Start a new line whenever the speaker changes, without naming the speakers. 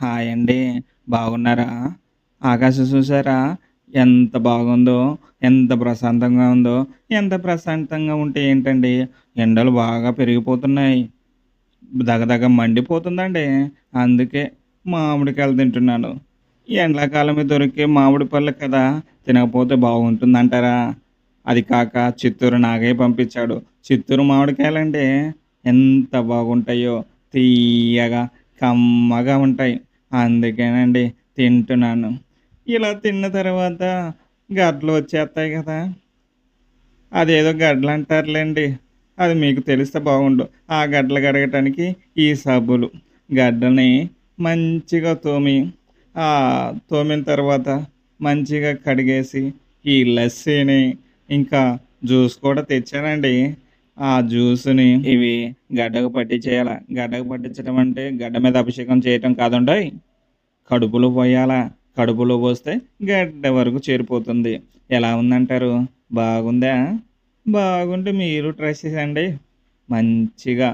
Hi అండి. బాగున్నారా? ఆకాశం చూసారా? ఎంత బాగుందో, ఎంత ప్రశాంతంగా ఉందో. ఎంత ప్రశాంతంగా ఉంటే ఏంటండి, ఎండలు బాగా పెరిగిపోతున్నాయి. దగదగ మండిపోతుందండి. అందుకే మామిడికాయలు తింటున్నాను. ఈ ఎండాకాలమే దొరికే మామిడి పళ్ళు కదా! తినకపోతే బాగుంటుందంటారా? అది కాక చిత్తూరు నాగయ్య పంపించాడు. చిత్తూరు మామిడికాయలంటే ఎంత బాగుంటాయో. తియ్యగా, కమ్మగా ఉంటాయి. అందుకేనండి తింటున్నాను. ఇలా తిన్న తర్వాత గడ్డలు వచ్చేస్తాయి కదా! అదేదో గడ్డలంటారులెండి. అది మీకు తెలిస్తే బాగుండు. ఆ గడ్డలు కడగటానికి ఈ సబ్బులు. గడ్డని మంచిగా తోమి, తోమిన తర్వాత మంచిగా కడిగేసి, ఈ లస్సీని, ఇంకా జ్యూస్ కూడా తెచ్చానండి. ఆ జ్యూస్‌ని ఇవి గడ్డకు పట్టించేయాల. గడ్డకు పట్టించడం అంటే గడ్డ మీద అభిషేకం చేయటం కాదండోయ్! కడుపులో పోయాలా. కడుపులో పోస్తే గడ్డ వరకు చేరిపోతుంది. ఎలా ఉందంటారు? బాగుందా? బాగుంటే మీరు ట్రై చేయండి. మంచిగా